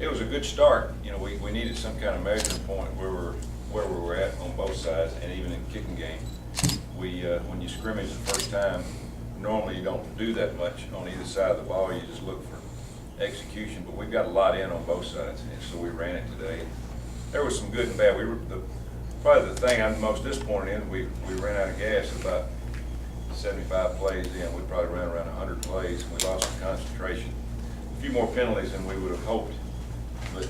It was a good start. You know, we needed some kind of measuring point where we were at on both sides, and even in kicking game. When you scrimmage the first time, normally you don't do that much on either side of the ball. You just look for execution, but we've got a lot in on both sides, and so we ran it today. There was some good and bad. Probably the thing I'm most disappointed in, we ran out of gas about 75 plays in. We probably ran around 100 plays, and we lost some concentration. A few more penalties than we would have hoped, but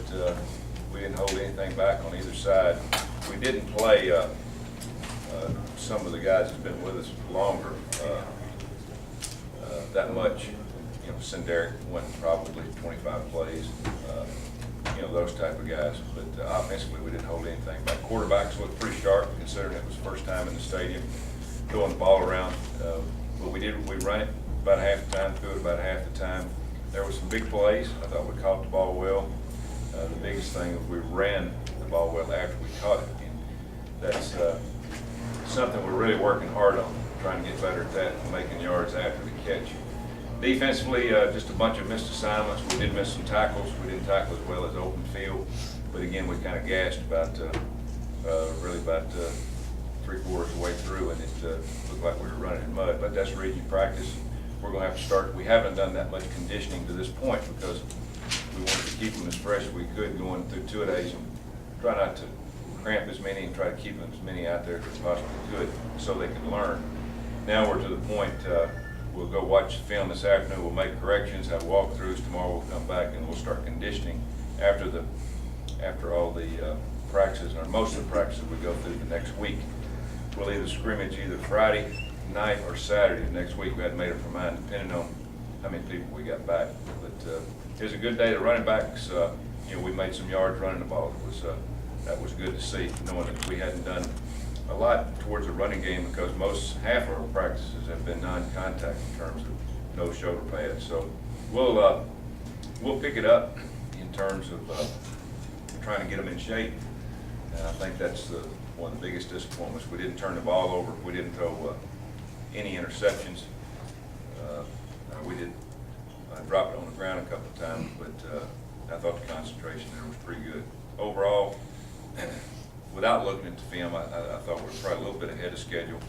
we didn't hold anything back on either side. We didn't play some of the guys that's been with us longer that much. You know, Senderic went probably 25 plays. You know, those type of guys. But offensively, we didn't hold anything back. Quarterbacks looked pretty sharp, considering it was the first time in the stadium throwing the ball around. But we run it about half the time, threw it about half the time. There were some big plays. I thought we caught the ball well. The biggest thing was we ran the ball well after we caught it. And that's something we're really working hard on, trying to get better at that and making yards after the catch. Defensively, just a bunch of missed assignments. We did miss some tackles. We didn't tackle as well as open field. But again, we kind of gassed about really about 3/4 of the way through, and it looked like we were running in mud. But that's region practice. We're going to have to start. We haven't done that much conditioning to this point because we wanted to keep them as fresh as we could going through 2 days and try not to cramp as many and try to keep them as many out there as we possibly could so they could learn. Now we're to the point, we'll go watch the film this afternoon, we'll make corrections, have walkthroughs. Tomorrow we'll come back and we'll start conditioning after all the practices, or most of the practices we go through the next week. We'll either scrimmage either Friday night or Saturday next week. We hadn't made up our mind depending on how many people we got back. But it was a good day. The running backs, you know, we made some yards running the ball. That was good to see, knowing that we hadn't done a lot towards the running game because half of our practices have been non-contact in terms of no shoulder pads. So we'll pick it up in terms of trying to get them in shape. And I think that's one of the biggest disappointments. We didn't turn the ball over. We didn't throw any interceptions. We did drop it on the ground a couple of times, but I thought the concentration there was pretty good. Overall, without looking at the film, I thought we were probably a little bit ahead of schedule.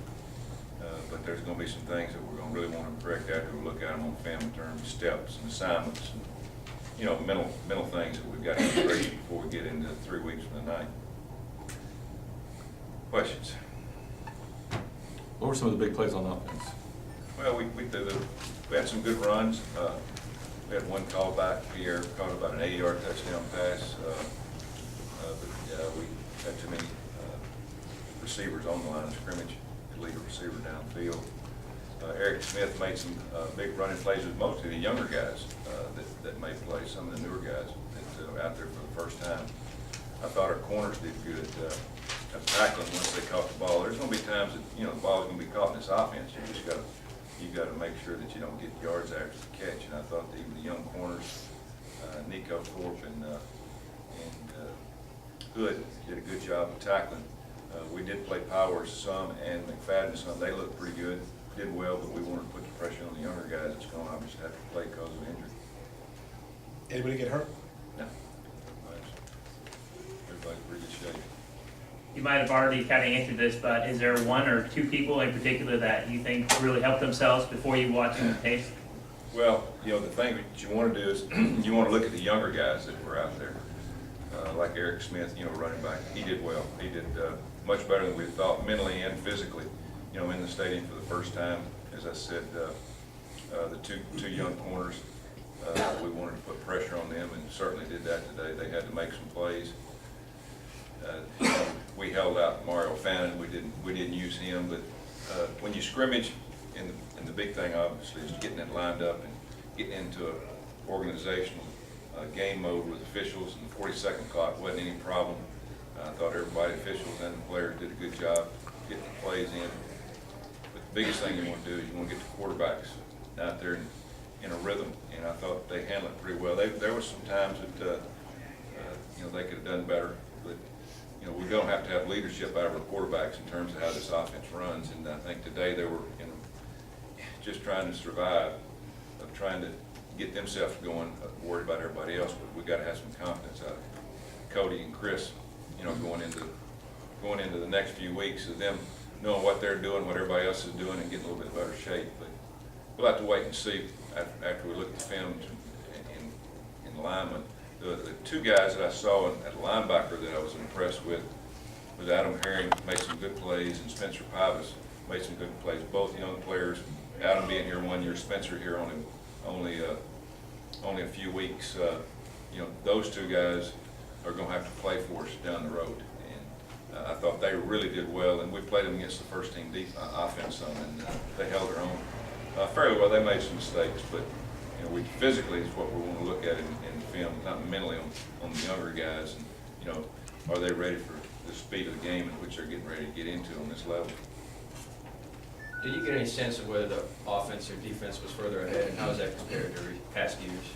But there's going to be some things that we're going to really want to correct after we look at them on film in terms of steps and assignments and, you know, mental things that we've got to get ready before we get into 3 weeks from the night. Questions? What were some of the big plays on offense? Well, we had some good runs. We had one call back. Pierre caught about an 80-yard touchdown pass. But we had too many receivers on the line of scrimmage to lead a receiver downfield. Eric Smith made some big running plays with most of the younger guys that made plays, some of the newer guys that were out there for the first time. I thought our corners did good at tackling once they caught the ball. There's going to be times that, you know, the ball is going to be caught in this offense. You got to make sure that you don't get yards after the catch. And I thought that even the young corners, Nico Thorpe and Hood, did a good job of tackling. We did play Powers some and McFadden some. They looked pretty good, did well, but we wanted to put the pressure on the younger guys that's going to obviously have to play because of injury. Anybody get hurt? No. Everybody's in pretty good shape. You might have already kind of answered this, but is there one or two people in particular that you think really helped themselves before you watch the tape? Well, you know, the thing that you want to do is you want to look at the younger guys that were out there, like Eric Smith, you know, running back. He did well. He did much better than we thought, mentally and physically, you know, in the stadium for the first time. As I said, the two young corners, we wanted to put pressure on them, and certainly did that today. They had to make some plays. We held out Mario Fannin. We didn't use him, but when you scrimmage, and the big thing obviously is getting it lined up and getting into an organizational game mode with officials, and the 40-second clock wasn't any problem. I thought everybody, officials and the players, did a good job getting the plays in. But the biggest thing you want to do is you want to get the quarterbacks out there in a rhythm, and I thought they handled it pretty well. There were some times that you know, they could have done better, but you know, we don't have to have leadership out of our quarterbacks in terms of how this offense runs. And I think today they were just trying to survive, of trying to get themselves going, worried about everybody else, but we gotta have some confidence out of Cody and Chris, you know, going into the next few weeks of them knowing what they're doing, what everybody else is doing, and getting a little bit better shape. But we'll have to wait and see after we look at the film in linemen. The two guys that I saw at linebacker that I was impressed with was Adam Herring, made some good plays, and Spencer Pivas made some good plays. Both young players. Adam being here 1 year, Spencer here only a few weeks. You know, those two guys are going to have to play for us down the road. And I thought they really did well, and we played them against the first team offense some, and they held their own fairly well. They made some mistakes, but you know, we physically is what we want to look at in film, not mentally on the younger guys. And you know, are they ready for the speed of the game in which they're getting ready to get into on this level? Did you get any sense of whether the offense or defense was further ahead, and how does that compare to past years?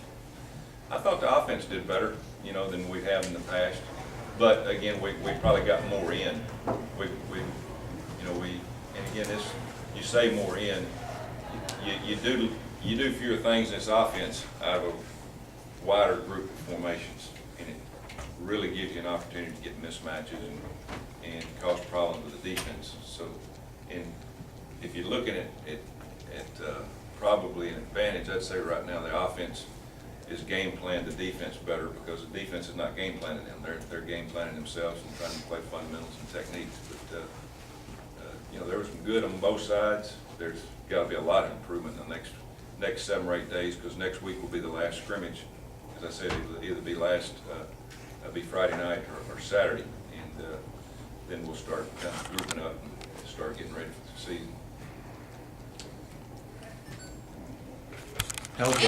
I thought the offense did better, you know, than we have in the past. But again, we probably got more in. And again, this, you say more in, you do fewer things in this offense out of a wider group of formations, and it really gives you an opportunity to get mismatches and cause problems with the defense. So, if you're looking at probably an advantage, I'd say right now the offense is game planning the defense better, because the defense is not game planning them. They're game planning themselves and trying to play fundamentals and techniques. But you know, there was some good on both sides. There's got to be a lot of improvement in the next 7 or 8 days, because next week will be the last scrimmage. As I said, it'll either be be Friday night or Saturday, and then we'll start kind of grouping up and start getting ready for the season. How's the